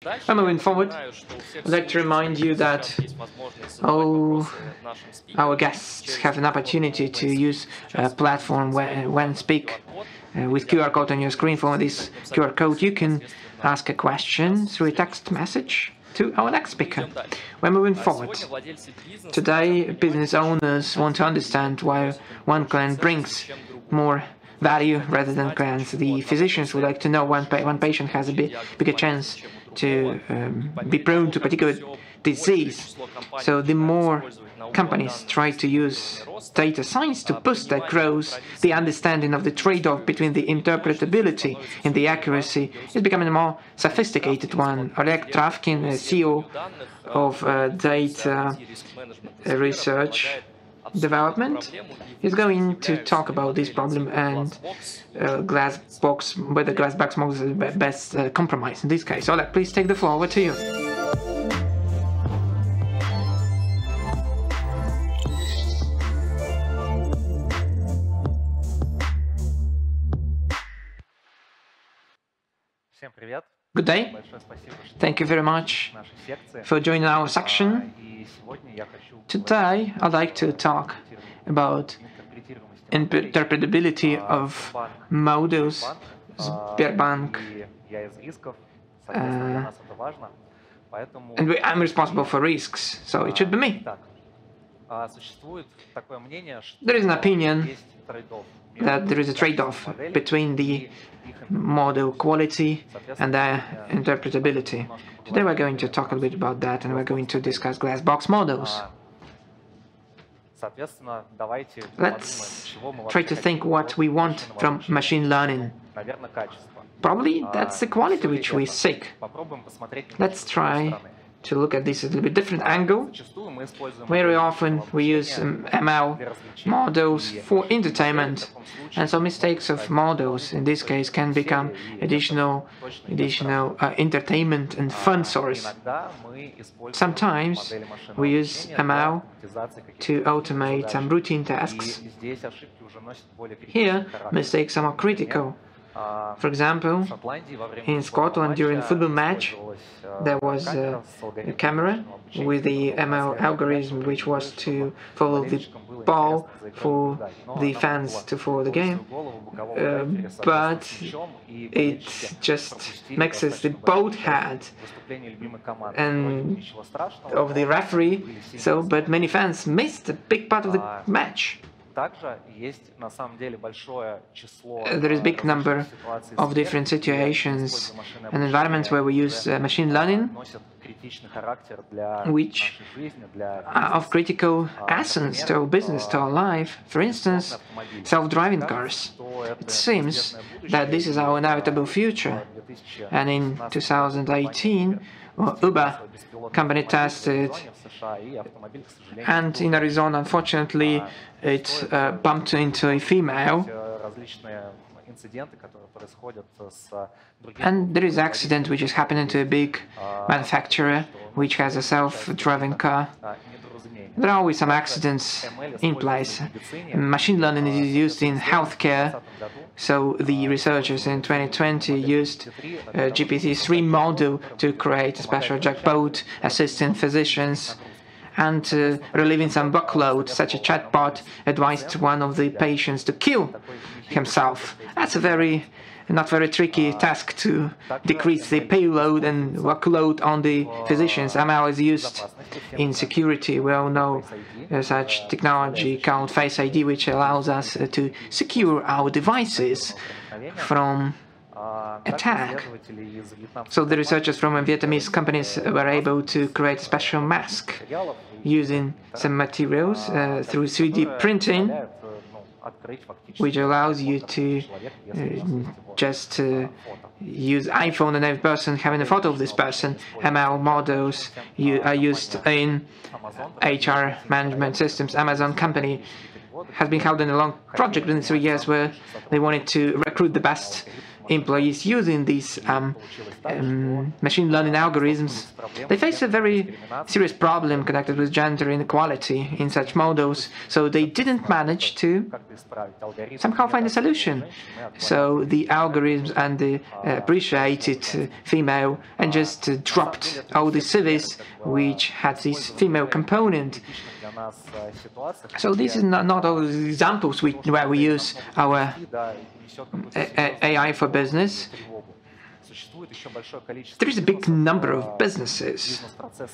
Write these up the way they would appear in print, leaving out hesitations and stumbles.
Well, moving forward, I'd like to remind you that all our guests have an opportunity to use a platform when speak with QR code on your screen. For this QR code, you can ask a question through a text message to our next speaker. We're moving forward. Today, business owners want to understand why one client brings more value rather than clients. The physicians would like to know one patient has a bigger chance to be prone to a particular disease. So the more companies try to use data science to boost their growth, the understanding of the trade-off between the interpretability and the accuracy is becoming a more sophisticated one. Oleg Travkin, CEO of Data Research Development, is going to talk about this problem and GlassBox, whether GlassBox model is the best compromise in this case. Oleg, please take the floor. Over to you. Good day. Thank you very much for joining our section. Today, I'd like to talk about interpretability of models, Sberbank, and I'm responsible for risks, so it should be me. There is an opinion that there is a trade-off between the model quality and their interpretability. Today we're going to talk a little bit about that, and we're going to discuss GlassBox models. Let's try to think what we want from machine learning. Probably that's the quality which we seek. Let's try to look at this at a little bit different angle. Very often we use ML models for entertainment, and some mistakes of models in this case can become additional entertainment and fun source. Sometimes we use ML to automate some routine tasks. Here, mistakes are more critical. For example, in Scotland during a football match, there was a camera with the ML algorithm which was to follow the ball for the fans to follow the game, but it just mixes the both head and of the referee, but many fans missed a big part of the match. There is a big number of different situations and environments where we use machine learning, which are of critical essence to our business, to our life. For instance, self-driving cars. It seems that this is our inevitable future. And in 2018, Uber company tested, and in Arizona, unfortunately, it bumped into a female. And there is an accident which is happening to a big manufacturer which has a self-driving car. There are always some accidents in place. Machine learning is used in healthcare, so the researchers in 2020 used a GPT-3 model to create a special chatbot assisting physicians and relieving some workload. Such a chatbot advised one of the patients to kill himself. That's a not very tricky task to decrease the payload and workload on the physicians. ML is used in security. We all know such technology called Face ID, which allows us to secure our devices from attack. So the researchers from Vietnamese companies were able to create a special mask using some materials through 3D printing, which allows you to just use iPhone and every person having a photo of this person. ML models are used in HR management systems. Amazon company has been held in a long project within 3 years where they wanted to recruit the best employees using these machine learning algorithms, they face a very serious problem connected with gender inequality in such models. So they didn't manage to somehow find a solution. So the algorithms and the appreciated female and just dropped all the CVs which had this female component. So this is not all the examples where we use our AI for business. There is a big number of businesses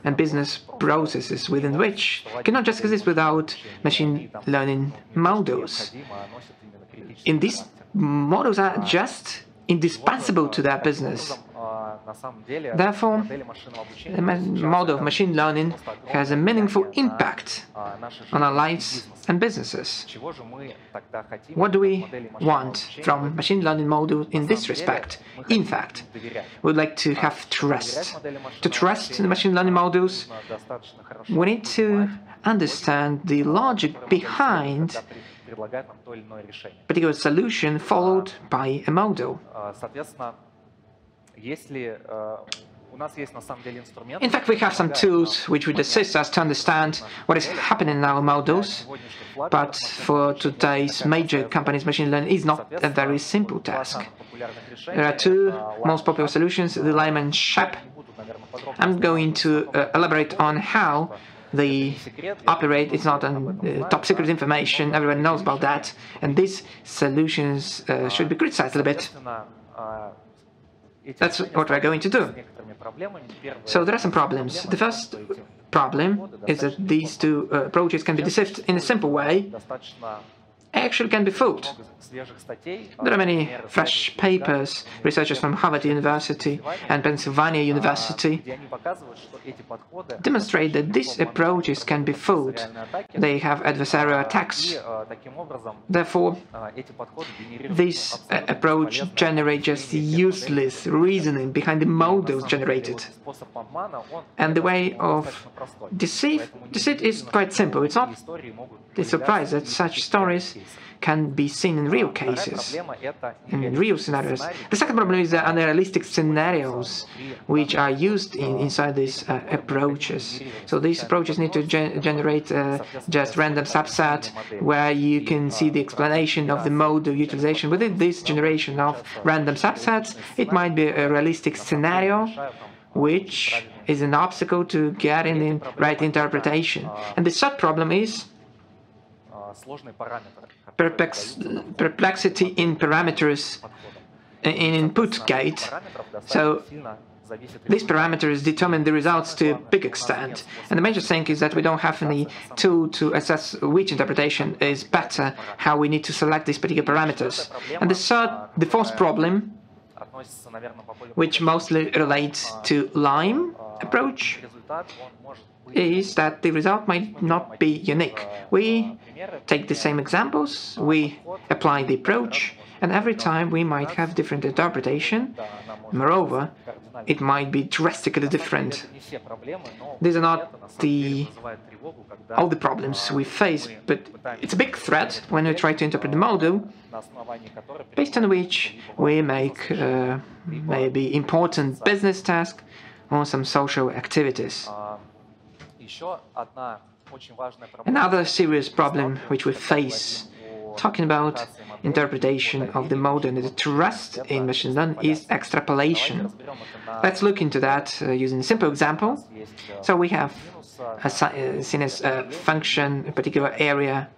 and business processes within which cannot just exist without machine learning models. And these models are just indispensable to their business. Therefore, the model of machine learning has a meaningful impact on our lives and businesses. What do we want from machine learning models in this respect? In fact, we would like to have trust. To trust the machine learning models, we need to understand the logic behind a particular solution followed by a model. In fact, we have some tools which would assist us to understand what is happening in our models, but for today's major companies, machine learning is not a very simple task. There are two most popular solutions, the Lime and SHAP. I'm going to elaborate on how they operate. It's not top secret information, everyone knows about that, and these solutions should be criticized a little bit. That's what we're going to do. So there are some problems. The first problem is that these two approaches can be deceived in a simple way. Actually can be fooled. There are many fresh papers, researchers from Harvard University and Pennsylvania University demonstrate that these approaches can be fooled. They have adversarial attacks. Therefore, this approach generates just useless reasoning behind the models generated. And the way of deceit is quite simple. It's not a surprise that such stories can be seen in real cases, in real scenarios. The second problem is the unrealistic scenarios which are used inside these approaches. So these approaches need to generate just random subset where you can see the explanation of the model utilization. Within this generation of random subsets, it might be a realistic scenario which is an obstacle to getting the right interpretation. And the third problem is perplexity in parameters in input gate. So these parameters determine the results to a big extent. And the major thing is that we don't have any tool to assess which interpretation is better, how we need to select these particular parameters. And the fourth problem, which mostly relates to Lime approach, is that the result might not be unique. We take the same examples, we apply the approach, and every time we might have different interpretation. Moreover, it might be drastically different. These are not all the problems we face, but it's a big threat when we try to interpret the model, based on which we make maybe important business tasks or some social activities. Another serious problem which we face, talking about interpretation of the model and the trust in machine learning, is extrapolation. Let's look into that using a simple example. So we have a sinus function, a particular area,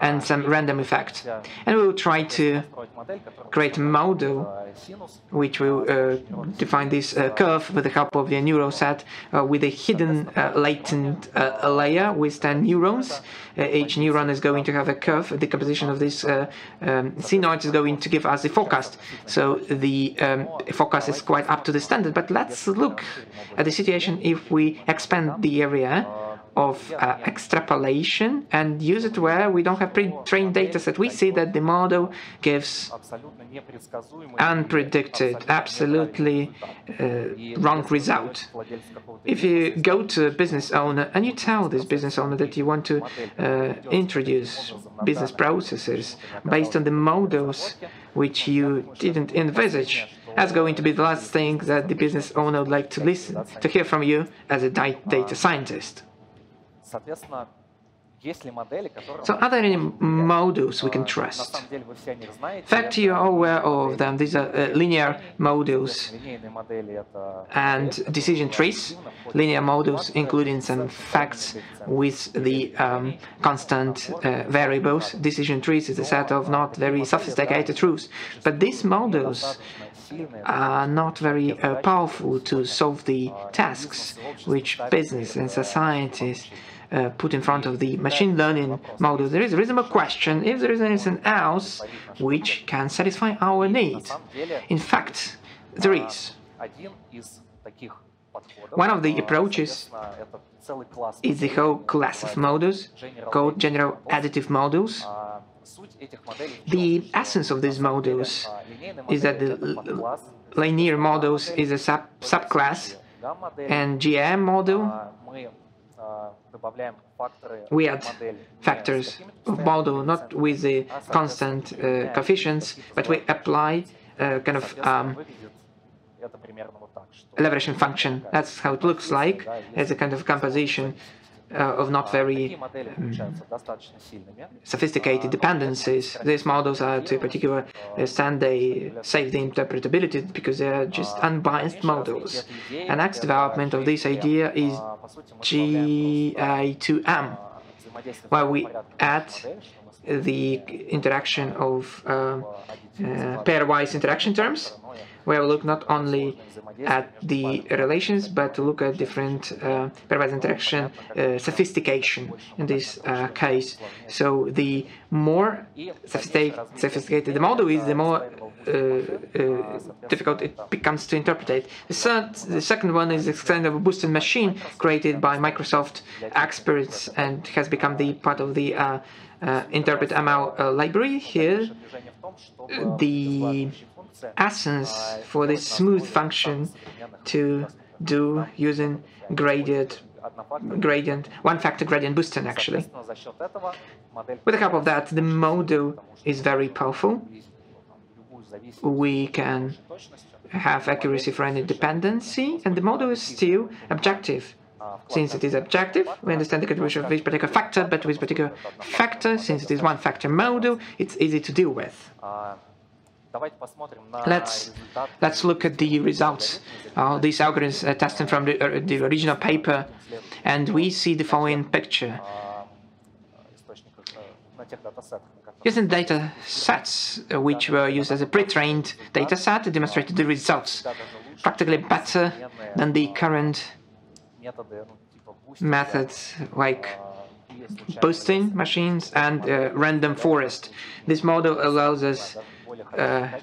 and some random effect. And we will try to create a model which will define this curve with the help of the neural set with a hidden latent layer with 10 neurons. Each neuron is going to have a curve. The composition of this senoid is going to give us the forecast. So the forecast is quite up to the standard. But let's look at the situation if we expand the area of extrapolation and use it where we don't have pre-trained data set. We see that the model gives unpredicted, absolutely wrong result. If you go to a business owner and you tell this business owner that you want to introduce business processes based on the models which you didn't envisage. That's going to be the last thing that the business owner would like to hear from you as a data scientist. So are there any models we can trust? In fact, you are aware of them. These are linear models and decision trees. Linear models including some facts with the constant variables. Decision trees is a set of not very sophisticated rules. But these models are not very powerful to solve the tasks which business and societies put in front of the machine learning model. There is a reasonable question if there is anything else which can satisfy our need. In fact, there is. One of the approaches is the whole class of models called general additive models. The essence of these models is that the linear models is a subclass, and GAM model we add factors of model not with the constant coefficients, but we apply kind of elaboration function. That's how it looks like, as a kind of composition of not very sophisticated dependencies. These models are to a particular extent they save the interpretability because they are just unbiased models. And next development of this idea is GA2M, where we add the interaction of pairwise interaction terms, where we look not only at the relations, but to look at different pairwise interaction sophistication in this case. So the more sophisticated the model is, the more difficult it becomes to interpret. The second one is this kind of a boosted machine created by Microsoft experts and has become the part of the interpretML library. Here, the essence for this smooth function to do using gradient, one-factor gradient boosting actually. With the help of that, the model is very powerful. We can have accuracy for any dependency, and the model is still objective. Since it is objective, we understand the contribution of each particular factor, but with particular factor, since it is one-factor model, it's easy to deal with. Let's look at the results. These algorithms are tested from the original paper, and we see the following picture. Using data sets which were used as a pre-trained data set, demonstrated the results practically better than the current methods like boosting machines and random forest. This model allows us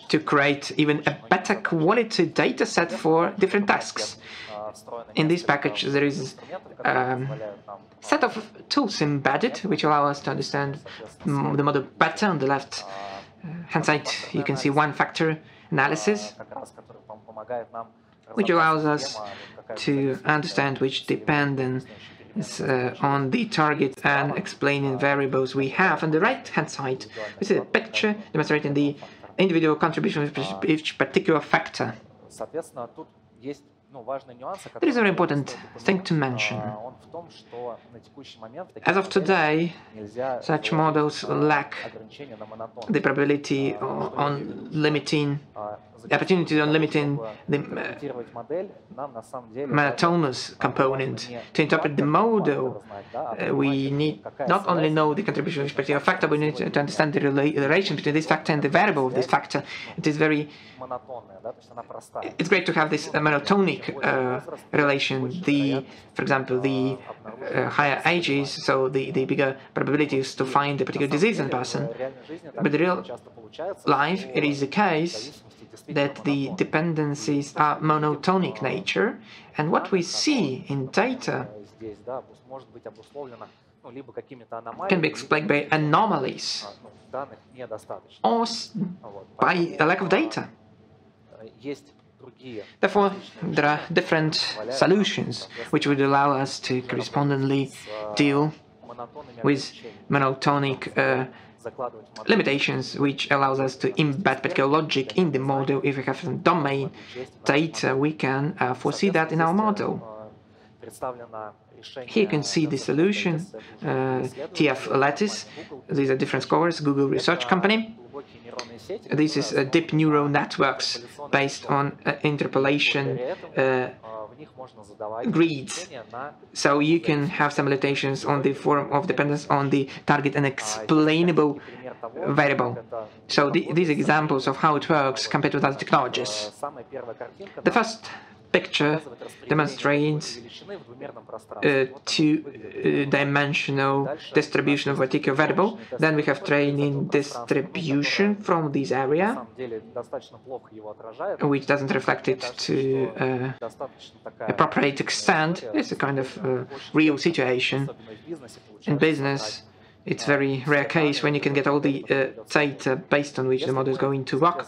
to create even a better quality data set for different tasks. In this package there is a set of tools embedded which allow us to understand the model better. On the left hand side you can see one-factor analysis, which allows us to understand which dependence on the target and explaining variables we have. On the right-hand side, we see a picture demonstrating the individual contribution of each particular factor. There is a very important thing to mention. As of today, such models lack the probability on limiting the opportunity on limiting the monotonous component. To interpret the model, we need not only know the contribution of each particular factor, but we need to understand the relation between this factor and the variable of this factor. It's great to have this monotonic relation. For example, the higher ages, so the bigger probability is to find a particular disease in a person. But in real life, it is the case that the dependencies are monotonic nature, and what we see in data can be explained by anomalies or by a lack of data. Therefore, there are different solutions which would allow us to correspondingly deal with monotonic limitations which allows us to embed particular logic in the model. If we have some domain data, we can foresee that in our model. Here you can see the solution, TF Lattice. These are different scores, Google research company. This is deep neural networks based on interpolation grids. So you can have some limitations on the form of dependence on the target and explainable variable. So these examples of how it works compared with other technologies. The first picture demonstrates two-dimensional distribution of a particular variable. Then we have training distribution from this area, which doesn't reflect it to appropriate extent. It's a kind of real situation. In business, it's a very rare case when you can get all the data based on which the model is going to work.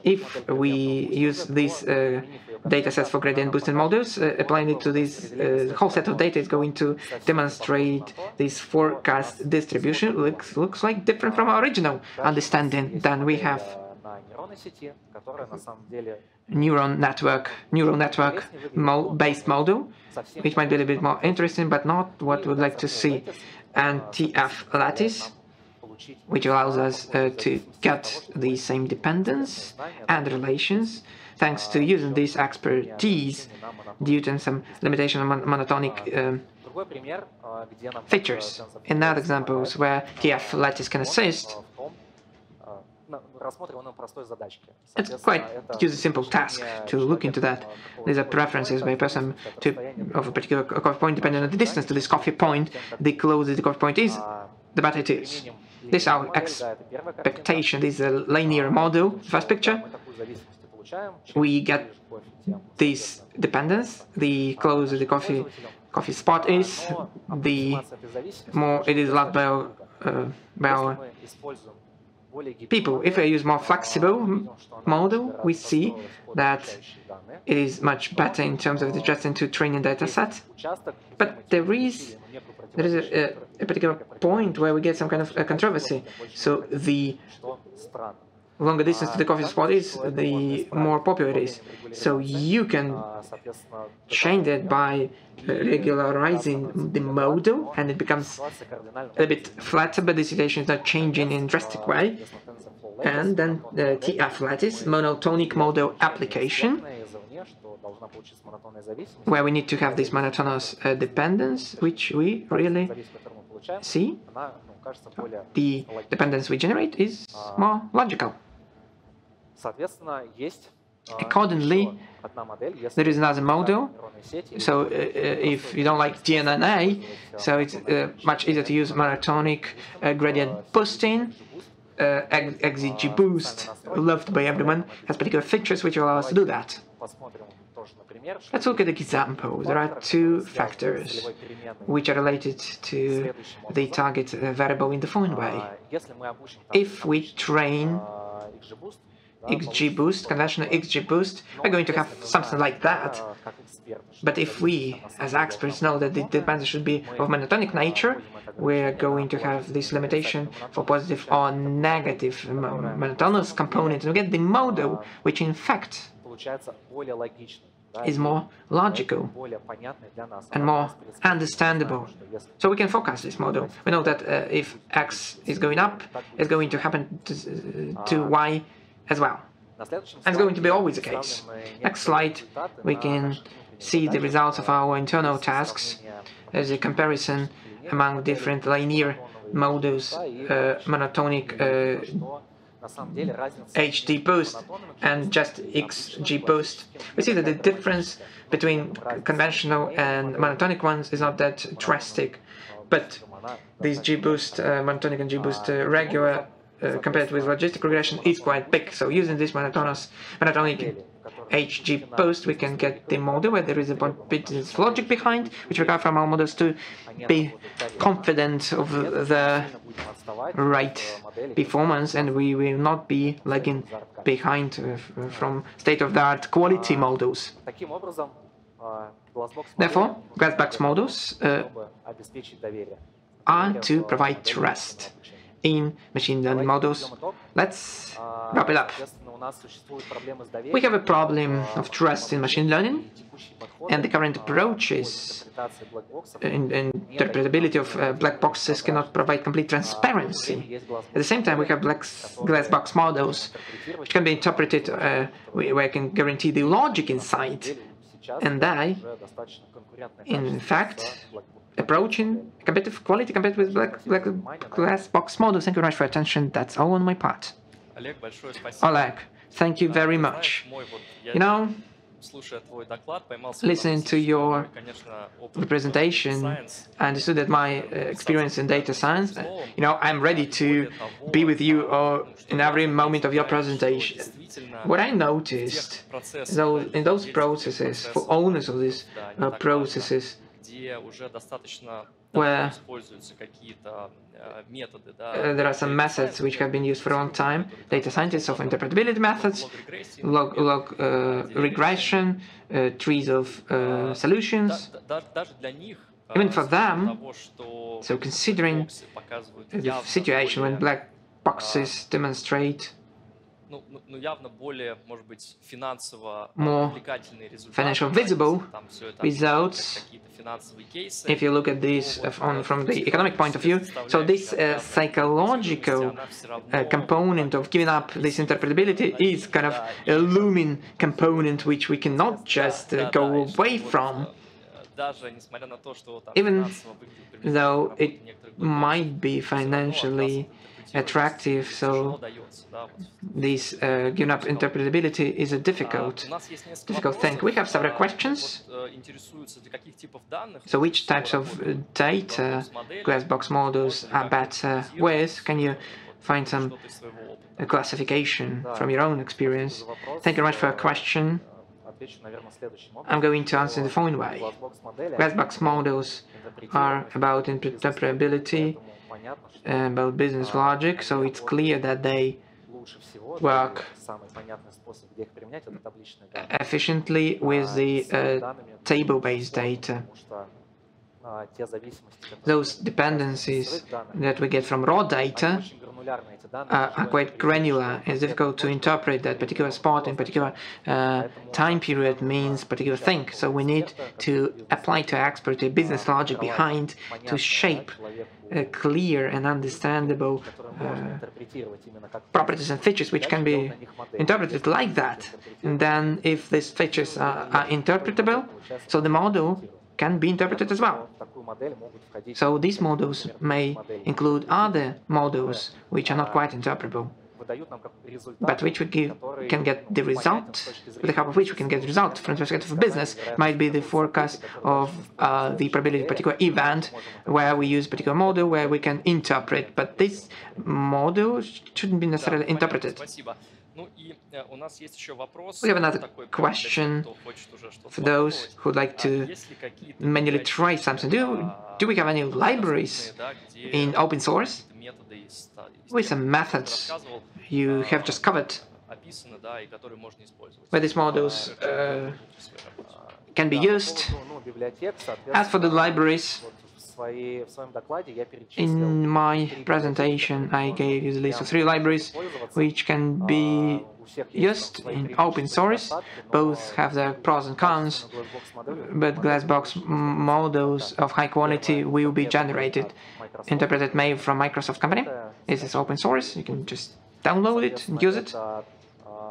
If we use these data sets for gradient boosted models, applying it to this whole set of data is going to demonstrate this forecast distribution. Looks like different from our original understanding. Then we have neural network based model, which might be a little bit more interesting, but not what we'd like to see. And TF Lattice, which allows us to get the same dependence and relations thanks to using this expertise due to some limitation on monotonic features. In other examples where TF Lattice can assist, it's quite a simple task to look into that. These are preferences by a person of a particular coffee point depending on the distance to this coffee point. The closer the coffee point is, the better it is. This is our expectation. This is a linear model. First picture, we get this dependence. The closer the coffee spot is, the more it is loved by our people. If I use more flexible model, we see that it is much better in terms of adjusting to training data set. But there is a particular point where we get some kind of controversy. So the longer distance to the coffee spot is, the more popular it is. So you can change that by regularizing the model, and it becomes a bit flatter, but the situation is not changing in a drastic way. And then the TF Lattice, monotonic model application, where we need to have this monotonous dependence, which we really see. The dependence we generate is more logical. Accordingly, there is another model. So if you don't like DNA, so it's much easier to use monotonic gradient boosting. XG boost, loved by everyone, has particular features which allow us to do that. Let's look at examples. There are two factors which are related to the target variable in the following way. If we train XGBoost, conventional XGBoost, we're going to have something like that. But if we, as experts, know that the dependence should be of monotonic nature, we're going to have this limitation for positive or negative monotonous components. We get the model, which in fact is more logical and more understandable. So we can forecast this model. We know that if X is going up, it's going to happen to Y as well. And it's going to be always the case. Next slide, we can see the results of our internal tasks as a comparison among different linear models, monotonic HD boost and just XG boost. We see that the difference between conventional and monotonic ones is not that drastic, but these G boost, monotonic and G boost regular compared with logistic regression is quite big. So using this monotonic HG boost, we can get the model where there is a bit of logic behind, which we got from our models to be confident of the right performance, and we will not be lagging behind from state-of-the-art quality models. Therefore, GlassBox models are to provide trust. in machine learning models. Let's wrap it up. We have a problem of trust in machine learning, and the current approaches in interpretability of black boxes cannot provide complete transparency. At the same time, we have GlassBox models, which can be interpreted where I can guarantee the logic inside, and I, in fact, approaching competitive quality compared with GlassBox models. Thank you very much for your attention. That's all on my part. Oleg, thank you very much. You know, listening to your presentation, I understood that my experience in data science, you know, I'm ready to be with you in every moment of your presentation. What I noticed in those processes, for owners of these processes, where there are some methods which have been used for a long time, data scientists of interpretability methods, log regression, trees of solutions. Even for them, so considering the situation when black boxes demonstrate more financial visible results, if you look at this from the economic point of view. So this psychological component of giving up this interpretability is kind of a looming component which we cannot just go away from. Even though it might be financially attractive, so this giving up interpretability is a difficult thing. We have several questions. So which types of data GlassBox models are better with? Can you find some classification from your own experience? Thank you very much for your question. I'm going to answer in the following way. GlassBox models are about interpretability, about business logic, so it's clear that they work efficiently with the table-based data. Those dependencies that we get from raw data are quite granular. It's difficult to interpret that particular spot in particular time period means particular thing. So we need to apply to expert a business logic behind to shape clear and understandable properties and features which can be interpreted like that. And then if these features are interpretable, so the model can be interpreted as well. So these models may include other models which are not quite interpretable, but which we can get the result, with the help of which we can get the result from the perspective of business. Might be the forecast of the probability of a particular event, where we use a particular model where we can interpret, but this model shouldn't be necessarily interpreted. We have another question for those who would like to manually try something. Do we have any libraries in open source with some methods you have just covered, where these models can be used? As for the libraries, in my presentation I gave you the list of 3 libraries which can be used in open source. Both have their pros and cons, but GlassBox models of high quality will be generated, interpreted made from Microsoft company. This is open source, you can just download it and use it.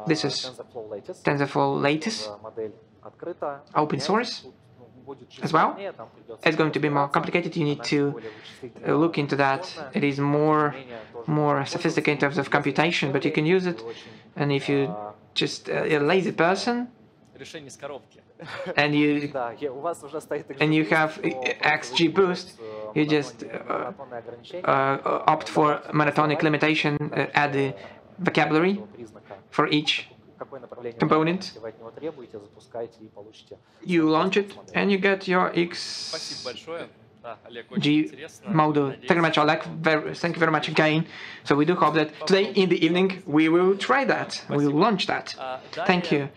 This is TensorFlow latest, open source as well. It's going to be more complicated. You need to look into that. It is more sophisticated in terms of computation, but you can use it. And if you just a lazy person and you have XGBoost, you just opt for monotonic limitation, add the vocabulary for each component, you launch it, and you get your XG model. Thank you very much, Oleg. Thank you very much again. So we do hope that today in the evening we will try that. We will launch that. Thank you.